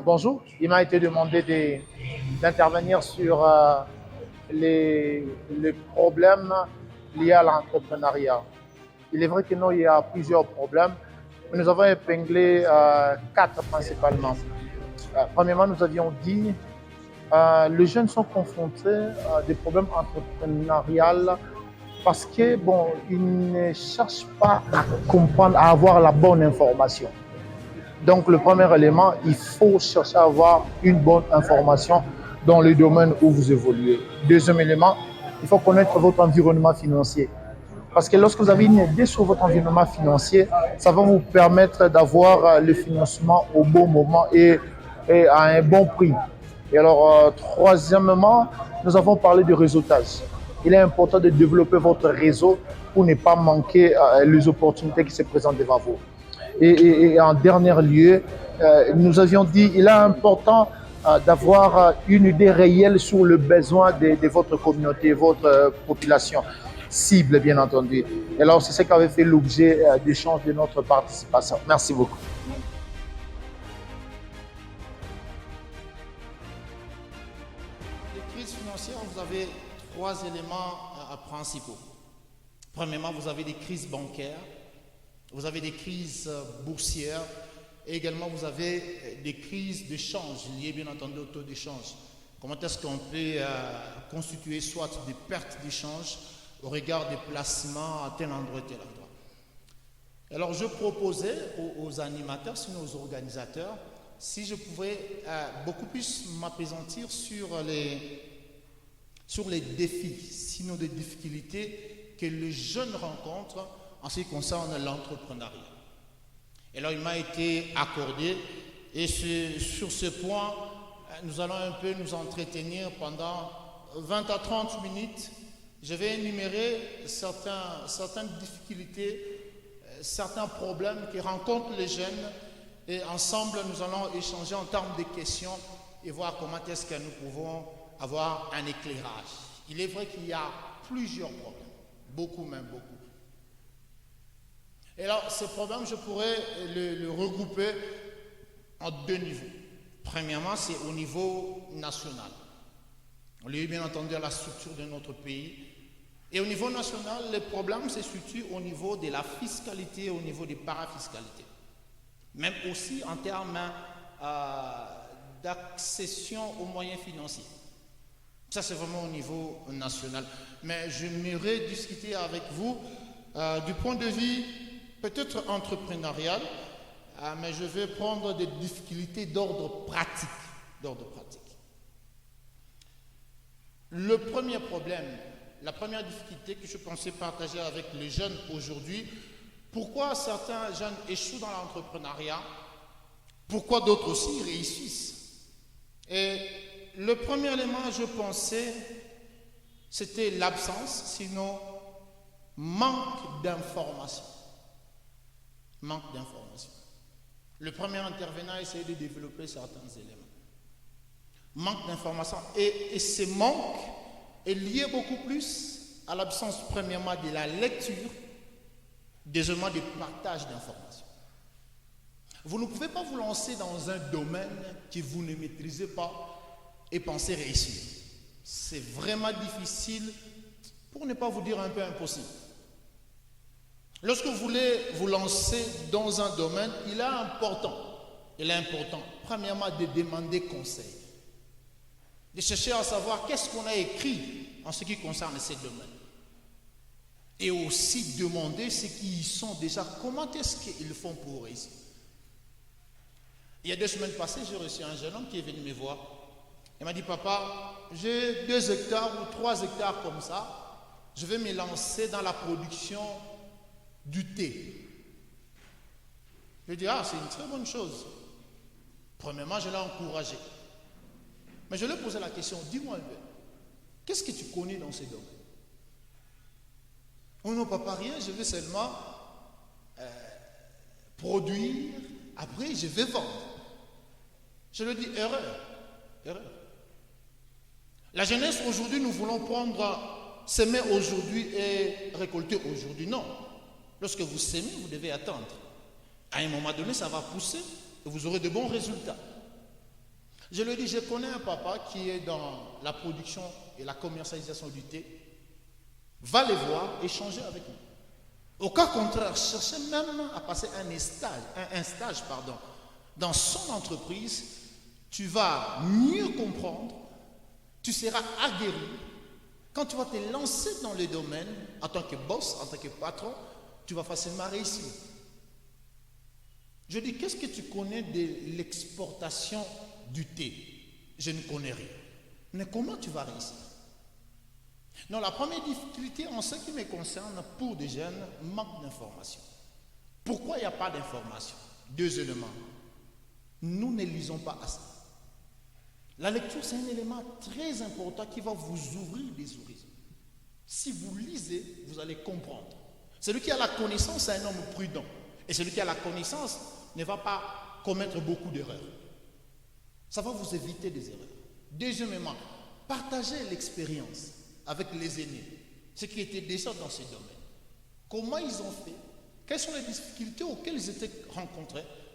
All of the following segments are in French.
Bonjour, il m'a été demandé d'intervenir sur les problèmes liés à l'entrepreneuriat. Il est vrai que nous, il y a plusieurs problèmes, mais nous avons épinglé quatre principalement. Premièrement, nous avions dit les jeunes sont confrontés à des problèmes entrepreneuriaux parce que bon, ils ne cherchent pas à comprendre, à avoir la bonne information. Donc, le premier élément, il faut chercher à avoir une bonne information dans le domaine où vous évoluez. Deuxième élément, il faut connaître votre environnement financier. Parce que lorsque vous avez une idée sur votre environnement financier, ça va vous permettre d'avoir le financement au bon moment et à un bon prix. Et alors, troisièmement, nous avons parlé de réseautage. Il est important de développer votre réseau pour ne pas manquer les opportunités qui se présentent devant vous. Et en dernier lieu, nous avions dit il est important d'avoir une idée réelle sur le besoin de votre communauté, votre population cible, bien entendu. Et alors, c'est ce qui avait fait l'objet d'échange de notre participation. Merci beaucoup. Les crises financières, vous avez trois éléments principaux. Premièrement, vous avez des crises bancaires, vous avez des crises boursières et également vous avez des crises d'échange liées bien entendu au taux d'échange. Comment est-ce qu'on peut constituer soit des pertes d'échange au regard des placements à tel endroit, tel endroit. Alors je proposais aux animateurs, sinon aux organisateurs, si je pouvais beaucoup plus m'apaisantir sur les défis, sinon des difficultés que les jeunes rencontrent en ce qui concerne l'entrepreneuriat. Et là, il m'a été accordé, et sur ce point, nous allons un peu nous entretenir pendant 20 à 30 minutes. Je vais énumérer certaines difficultés, certains problèmes que rencontrent les jeunes, et ensemble, nous allons échanger en termes de questions et voir comment est-ce que nous pouvons avoir un éclairage. Il est vrai qu'il y a plusieurs problèmes, beaucoup même beaucoup. Et alors, ces problèmes, je pourrais le regrouper en deux niveaux. Premièrement, c'est au niveau national. On lié bien entendu à la structure de notre pays. Et au niveau national, les problèmes se situent au niveau de la fiscalité, au niveau des parafiscalités. Même aussi en termes d'accession aux moyens financiers. Ça, c'est vraiment au niveau national. Mais j'aimerais discuter avec vous du point de vue peut-être entrepreneurial, mais je vais prendre des difficultés d'ordre pratique. Le premier problème, la première difficulté que je pensais partager avec les jeunes aujourd'hui, pourquoi certains jeunes échouent dans l'entrepreneuriat, pourquoi d'autres aussi réussissent. Et le premier élément, je pensais, c'était l'absence, sinon manque d'information. Manque d'information. Le premier intervenant a essayé de développer certains éléments. Manque d'information. Et ce manque est lié beaucoup plus à l'absence, premièrement, de la lecture, deuxièmement, du partage d'informations. Vous ne pouvez pas vous lancer dans un domaine que vous ne maîtrisez pas et penser réussir. C'est vraiment difficile, pour ne pas vous dire un peu impossible. Lorsque vous voulez vous lancer dans un domaine, il est important, premièrement, de demander conseil. De chercher à savoir qu'est-ce qu'on a écrit en ce qui concerne ces domaines. Et aussi demander ce qui y sont déjà, comment est-ce qu'ils font pour réussir. Il y a 2 semaines passées, j'ai reçu un jeune homme qui est venu me voir. Il m'a dit, papa, j'ai 2 hectares ou 3 hectares comme ça. Je vais me lancer dans la production du thé. Je lui ai dit, c'est une très bonne chose. Premièrement, je l'ai encouragé. Mais je lui ai posé la question, dis-moi un peu, qu'est-ce que tu connais dans ces domaines? Oh non, papa, rien, je vais seulement produire, après je vais vendre. Je lui ai dit, erreur. La jeunesse aujourd'hui, nous voulons semer aujourd'hui et récolter aujourd'hui. Non. Lorsque vous semez, vous devez attendre. À un moment donné, ça va pousser et vous aurez de bons résultats. Je le dis, je connais un papa qui est dans la production et la commercialisation du thé. Va les voir, échanger avec nous. Au cas contraire, cherchez même à passer un stage dans son entreprise. Tu vas mieux comprendre, tu seras aguerri. Quand tu vas te lancer dans le domaine, en tant que boss, en tant que patron, tu vas facilement réussir. Je dis, qu'est-ce que tu connais de l'exportation du thé? Je ne connais rien. Mais comment tu vas réussir? Non, la première difficulté en ce qui me concerne pour des jeunes, manque d'information. Pourquoi il n'y a pas d'information? Deux éléments. Nous ne lisons pas assez. La lecture, c'est un élément très important qui va vous ouvrir des horizons. Si vous lisez, vous allez comprendre. Celui qui a la connaissance est un homme prudent. Et celui qui a la connaissance ne va pas commettre beaucoup d'erreurs. Ça va vous éviter des erreurs. Deuxièmement, partagez l'expérience avec les aînés, ceux qui étaient déjà dans ce domaine. Comment ils ont fait? Quelles sont les difficultés auxquelles ils étaient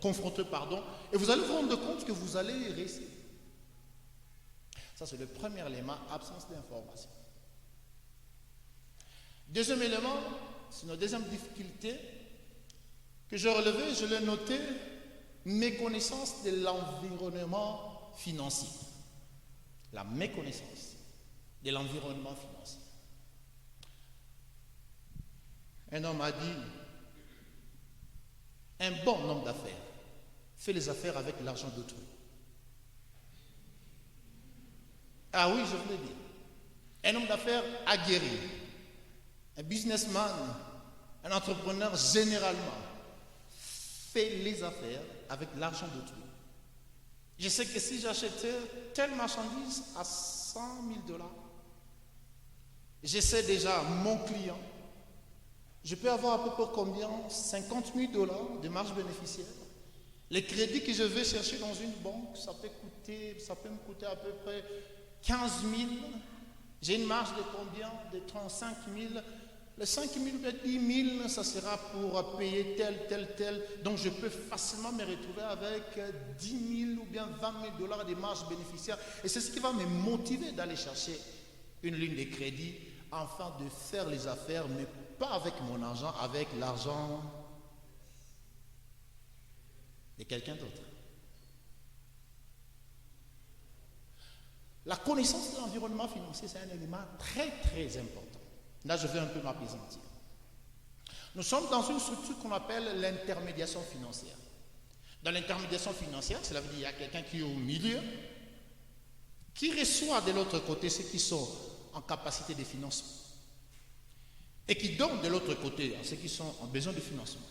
confrontés, et vous allez vous rendre compte que vous allez réussir. Ça, c'est le premier élément, absence d'information. Deuxième élément, c'est notre deuxième difficulté que j'ai relevée, je l'ai noté, méconnaissance de l'environnement financier. La méconnaissance de l'environnement financier. Un homme a dit, un bon homme d'affaires fait les affaires avec l'argent d'autrui. Ah oui, je vous l'ai dit. Un homme d'affaires aguerri, un businessman, un entrepreneur généralement fait les affaires avec l'argent d'autrui. Je sais que si j'achetais telle marchandise à 100 000 $, je sais déjà mon client, je peux avoir à peu près combien? 50 000 $ de marge bénéficiaire. Les crédits que je vais chercher dans une banque, ça peut me coûter à peu près 15 000. J'ai une marge de combien? De 35 000. Les 5 000, 10 000, ça sera pour payer tel. Donc je peux facilement me retrouver avec 10 000 ou bien 20 000 $ de marge bénéficiaire. Et c'est ce qui va me motiver d'aller chercher une ligne de crédit afin de faire les affaires, mais pas avec mon argent, avec l'argent de quelqu'un d'autre. La connaissance de l'environnement financier, c'est un élément très très important. Là, je vais un peu m'apaisantir. Nous sommes dans une structure qu'on appelle l'intermédiation financière. Dans l'intermédiation financière, cela veut dire qu'il y a quelqu'un qui est au milieu, qui reçoit de l'autre côté ceux qui sont en capacité de financement et qui donne de l'autre côté à ceux qui sont en besoin de financement.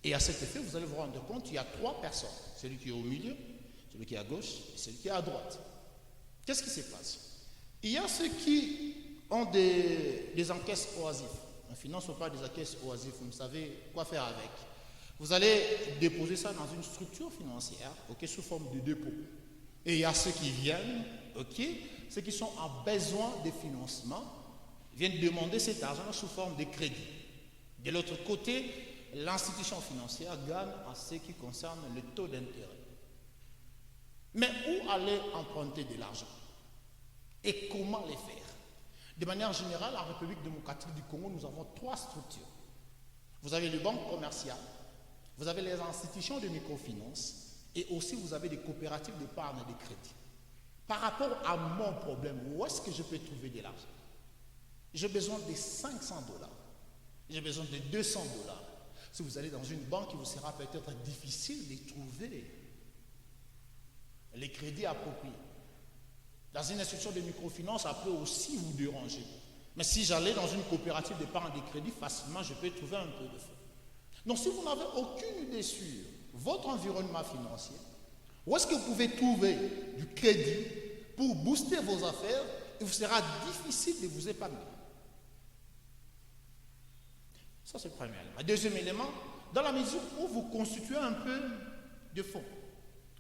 Et à cet effet, vous allez vous rendre compte qu'il y a trois personnes. Celui qui est au milieu, celui qui est à gauche et celui qui est à droite. Qu'est-ce qui se passe? Il y a ceux qui ont des encaisses oisives. On ne finance pas des encaisses oisives, vous ne savez quoi faire avec. Vous allez déposer ça dans une structure financière, sous forme de dépôt. Et il y a ceux qui viennent, ceux qui sont en besoin de financement, viennent demander cet argent sous forme de crédit. De l'autre côté, l'institution financière gagne à ce qui concerne le taux d'intérêt. Mais où aller emprunter de l'argent? Et comment les faire? De manière générale, en République démocratique du Congo, nous avons trois structures. Vous avez les banques commerciales, vous avez les institutions de microfinance et aussi vous avez des coopératives d'épargne et de crédit. Par rapport à mon problème, où est-ce que je peux trouver de l'argent? J'ai besoin de 500 $. J'ai besoin de 200 $. Si vous allez dans une banque, il vous sera peut-être difficile de trouver les crédits appropriés. Dans une institution de microfinance, ça peut aussi vous déranger. Mais si j'allais dans une coopérative d'épargne et de crédit, facilement, je peux trouver un peu de fonds. Donc, si vous n'avez aucune idée sur votre environnement financier, où est-ce que vous pouvez trouver du crédit pour booster vos affaires, il vous sera difficile de vous épargner. Ça, c'est le premier élément. Le deuxième élément, dans la mesure où vous constituez un peu de fonds,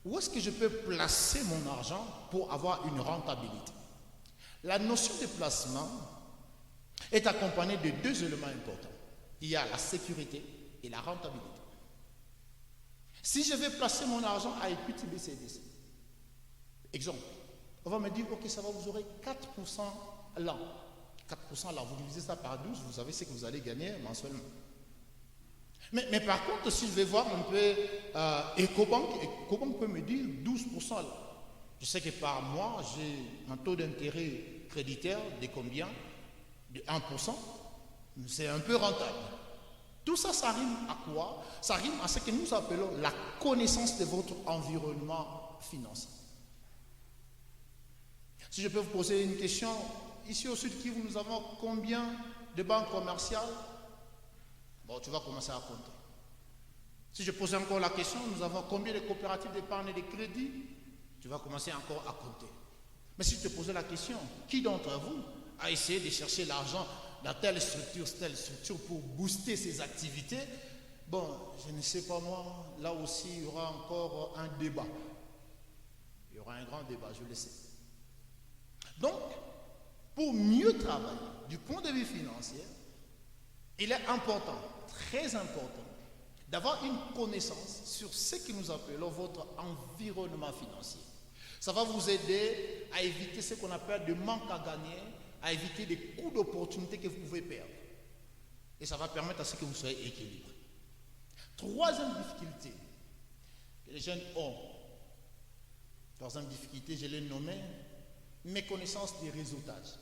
où est-ce que je peux placer mon argent pour avoir une rentabilité? La notion de placement est accompagnée de deux éléments importants. Il y a la sécurité et la rentabilité. Si je vais placer mon argent à Equity BCDC, Exemple, on va me dire, ok, ça va, vous aurez 4% là. 4% là, vous divisez ça par 12, vous savez ce que vous allez gagner mensuellement. Mais par contre, si je vais voir un peu Ecobank peut me dire 12% là. Je sais que par mois, j'ai un taux d'intérêt créditaire de combien? De 1%. C'est un peu rentable. Tout ça, ça rime à quoi? Ça rime à ce que nous appelons la connaissance de votre environnement financier. Si je peux vous poser une question, ici au Sud Kivu, nous avons combien de banques commerciales? Bon, tu vas commencer à compter. Si je pose encore la question, nous avons combien de coopératives d'épargne et de crédit? Tu vas commencer encore à compter. Mais si je te posais la question, qui d'entre vous a essayé de chercher l'argent dans telle structure pour booster ses activités? Bon, je ne sais pas moi, là aussi il y aura encore un débat. Il y aura un grand débat, je le sais. Donc, pour mieux travailler du point de vue financier, il est important, très important, d'avoir une connaissance sur ce que nous appelons votre environnement financier. Ça va vous aider à éviter ce qu'on appelle des manques à gagner, à éviter des coups d'opportunité que vous pouvez perdre. Et ça va permettre à ce que vous soyez équilibré. Troisième difficulté que les jeunes ont. Troisième difficulté, je l'ai nommé méconnaissance des réseautages.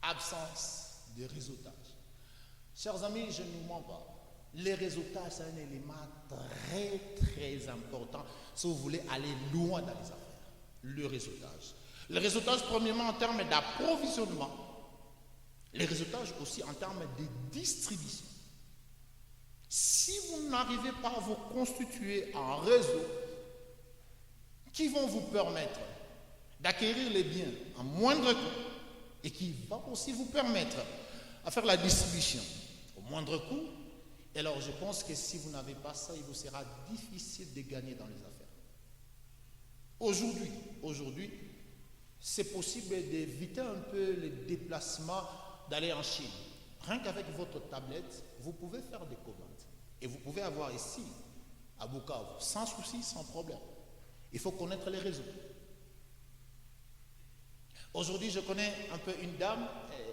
Absence de réseautage. Chers amis, je ne vous mens pas. Les réseautages, c'est un élément très, très important si vous voulez aller loin dans les affaires. Le réseautage. Le réseautage, premièrement, en termes d'approvisionnement. Le réseautage aussi en termes de distribution. Si vous n'arrivez pas à vous constituer en réseau qui vont vous permettre d'acquérir les biens à moindre coût et qui va aussi vous permettre à faire la distribution au moindre coût, alors je pense que si vous n'avez pas ça, il vous sera difficile de gagner dans les affaires. Aujourd'hui, c'est possible d'éviter un peu les déplacements, d'aller en Chine. Rien qu'avec votre tablette, vous pouvez faire des commandes. Et vous pouvez avoir ici, à Bukavu, sans souci, sans problème. Il faut connaître les réseaux. Aujourd'hui, je connais un peu une dame,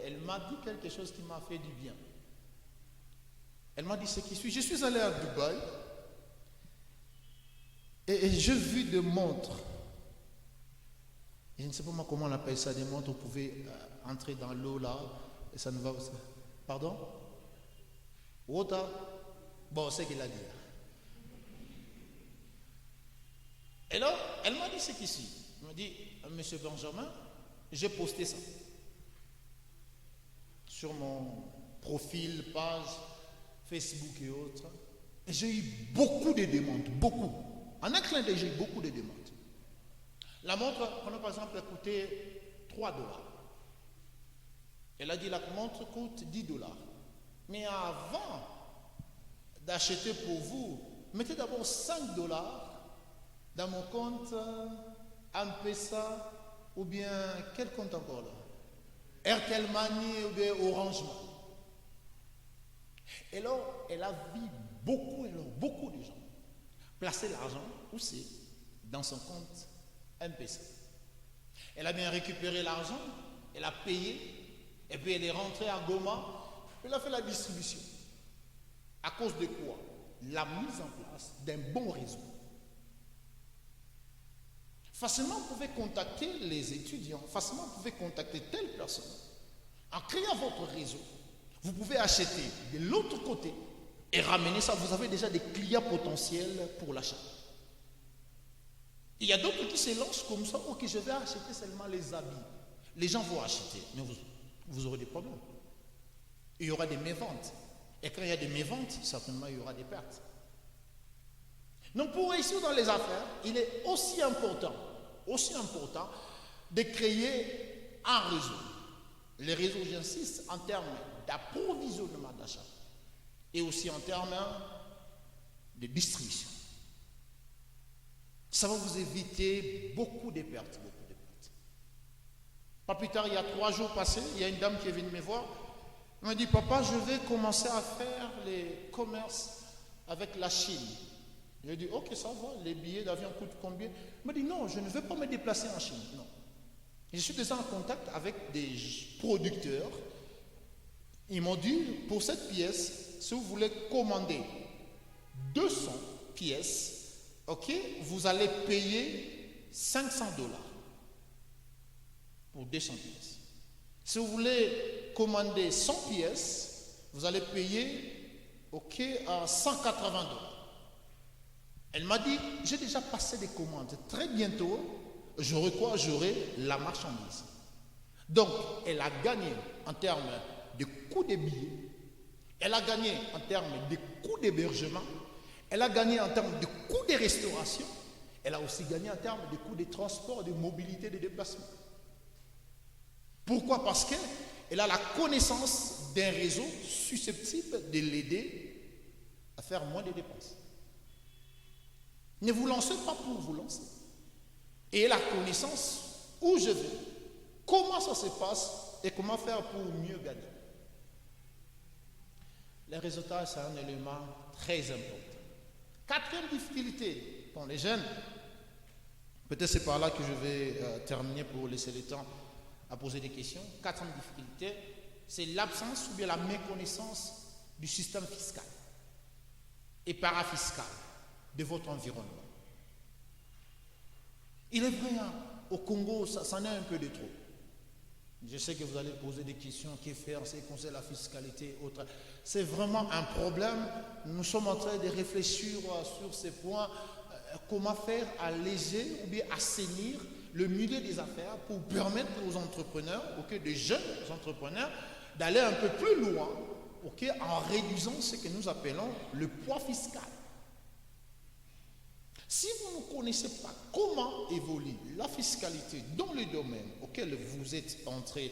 elle m'a dit quelque chose qui m'a fait du bien. Elle m'a dit ce qui suit. Je suis allé à Dubaï et j'ai vu des montres. Je ne sais pas moi comment on appelle ça, des montres, vous pouvez entrer dans l'eau là, et ça ne va pas. Pardon? Water? Bon, c'est qu'il a dit. Et là, elle m'a dit ce qui suit. Elle m'a dit, Monsieur Benjamin, j'ai posté ça sur mon profil, page, Facebook et autres. Et j'ai eu beaucoup de demandes, beaucoup. En un clin d'œil, j'ai eu beaucoup de demandes. La montre, par exemple, a coûté 3 $. Elle a dit la montre coûte 10 $. Mais avant d'acheter pour vous, mettez d'abord 5 $ dans mon compte M-Pesa ou bien quel compte encore là? Airtel Money ou bien Orange Money. Et là, elle a vu beaucoup de gens placer l'argent aussi dans son compte M-Pesa. Elle a bien récupéré l'argent, elle a payé, et puis elle est rentrée à Goma, elle a fait la distribution. À cause de quoi? La mise en place d'un bon réseau. Facilement, vous pouvez contacter les étudiants, facilement, vous pouvez contacter telle personne. En créant votre réseau, vous pouvez acheter de l'autre côté et ramener ça. Vous avez déjà des clients potentiels pour l'achat. Il y a d'autres qui se lancent comme ça. Ok, je vais acheter seulement les habits. Les gens vont acheter, mais vous aurez des problèmes. Il y aura des méventes. Et quand il y a des méventes, certainement il y aura des pertes. Donc pour réussir dans les affaires, il est aussi important de créer un réseau. Les réseaux, j'insiste, en termes d'approvisionnement d'achat et aussi en termes de distribution. Ça va vous éviter beaucoup de pertes, Pas plus tard, il y a 3 jours passés, il y a une dame qui est venue me voir. Elle m'a dit, papa, je vais commencer à faire les commerces avec la Chine. J'ai dit, ok, ça va, les billets d'avion coûtent combien? Il m'a dit, non, je ne veux pas me déplacer en Chine. Non. Je suis déjà en contact avec des producteurs. Ils m'ont dit, pour cette pièce, si vous voulez commander 200 pièces, ok, vous allez payer $500 pour 200 pièces. Si vous voulez commander 100 pièces, vous allez payer, ok, à $180. Elle m'a dit, j'ai déjà passé des commandes. Très bientôt, j'aurai la marchandise. Donc, elle a gagné en termes de coût des billets. Elle a gagné en termes de coût d'hébergement. Elle a gagné en termes de coût de restauration. Elle a aussi gagné en termes de coût de transport, de mobilité, de déplacement. Pourquoi? Parce qu'elle a la connaissance d'un réseau susceptible de l'aider à faire moins de dépenses. Ne vous lancez pas pour vous lancer. Et la connaissance où je vais, comment ça se passe et comment faire pour mieux gagner. Les résultats, c'est un élément très important. Quatrième difficulté pour les jeunes, peut-être c'est par là que je vais terminer pour laisser le temps à poser des questions. Quatrième difficulté, c'est l'absence ou bien la méconnaissance du système fiscal et parafiscal de votre environnement. Il est vrai, au Congo, ça en est un peu de trop. Je sais que vous allez poser des questions, que faire, c'est concerne la fiscalité, autre. C'est vraiment un problème. Nous sommes en train de réfléchir sur ces points, comment faire alléger ou bien assainir le milieu des affaires pour permettre aux entrepreneurs, des jeunes entrepreneurs, d'aller un peu plus loin, en réduisant ce que nous appelons le poids fiscal. Si vous ne connaissez pas comment évolue la fiscalité dans le domaine auquel vous êtes en train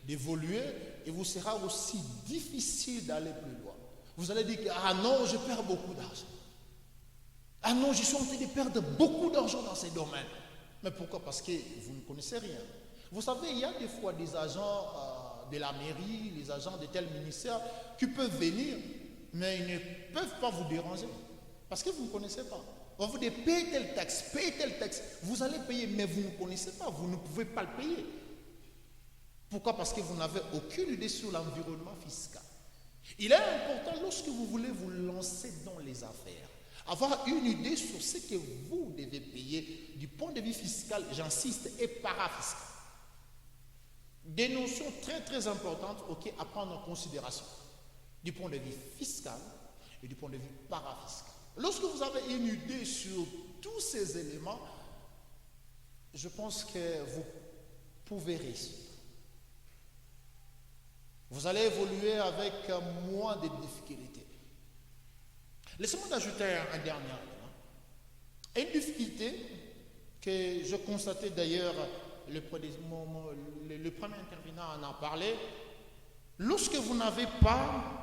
d'évoluer, il vous sera aussi difficile d'aller plus loin. Vous allez dire que, ah non, je perds beaucoup d'argent. Ah non, je suis en train de perdre beaucoup d'argent dans ces domaines. Mais pourquoi? Parce que vous ne connaissez rien. Vous savez, il y a des fois des agents de la mairie, les agents de tel ministère qui peuvent venir, mais ils ne peuvent pas vous déranger parce que vous ne connaissez pas. On vous dit paye tel taxe, vous allez payer, mais vous ne connaissez pas, vous ne pouvez pas le payer. Pourquoi? Parce que vous n'avez aucune idée sur l'environnement fiscal. Il est important, lorsque vous voulez vous lancer dans les affaires, avoir une idée sur ce que vous devez payer du point de vue fiscal, j'insiste, et parafiscal. Des notions très très importantes à prendre en considération du point de vue fiscal et du point de vue parafiscal. Lorsque vous avez une idée sur tous ces éléments, je pense que vous pouvez réussir. Vous allez évoluer avec moins de difficultés. Laissez-moi d'ajouter un dernier élément. Une difficulté que je constatais d'ailleurs, le premier intervenant en a parlé, lorsque vous n'avez pas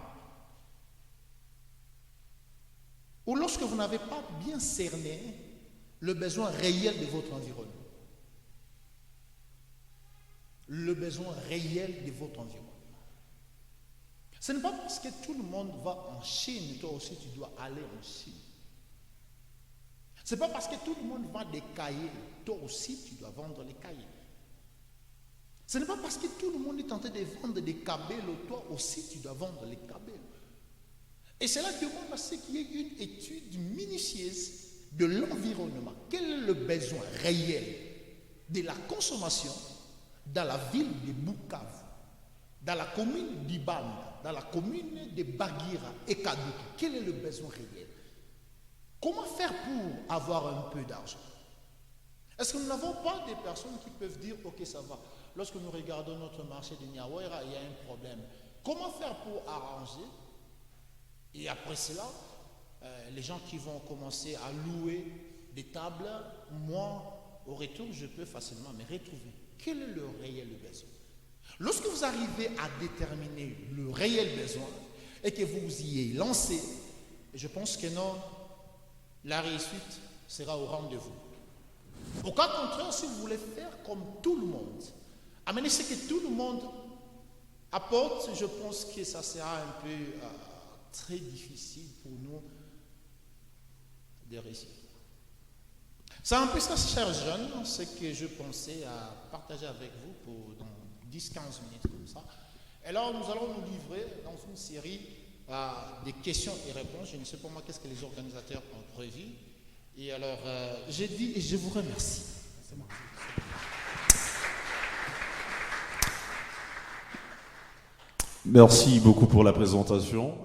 bien cerné le besoin réel de votre environnement. Le besoin réel de votre environnement. Ce n'est pas parce que tout le monde va en Chine, toi aussi tu dois aller en Chine. Ce n'est pas parce que tout le monde vend des cahiers, toi aussi tu dois vendre les cahiers. Ce n'est pas parce que tout le monde est en train de vendre des câbles, toi aussi tu dois vendre les câbles. Et cela demande à ce qu'il y ait une étude minutieuse de l'environnement. Quel est le besoin réel de la consommation dans la ville de Bukavu, dans la commune d'Ibanda, dans la commune de Bagira et Kadouki? Quel est le besoin réel? Comment faire pour avoir un peu d'argent? Est-ce que nous n'avons pas des personnes qui peuvent dire, ok, ça va, lorsque nous regardons notre marché de Niawera, il y a un problème. Comment faire pour arranger? Et après cela, les gens qui vont commencer à louer des tables, moi, au retour, je peux facilement me retrouver. Quel est le réel besoin? Lorsque vous arrivez à déterminer le réel besoin et que vous y êtes lancé, je pense que non, la réussite sera au rendez-vous. Au cas contraire, si vous voulez faire comme tout le monde, amener ce que tout le monde apporte, je pense que ça sera un peu très difficile pour nous de réussir. C'est un peu ça, chers jeunes, ce que je pensais à partager avec vous pour dans 10-15 minutes comme ça. Et alors, nous allons nous livrer dans une série des questions et réponses. Je ne sais pas moi qu'est-ce que les organisateurs ont prévu. Et alors, j'ai dit et je vous remercie. C'est bon. Merci beaucoup pour la présentation.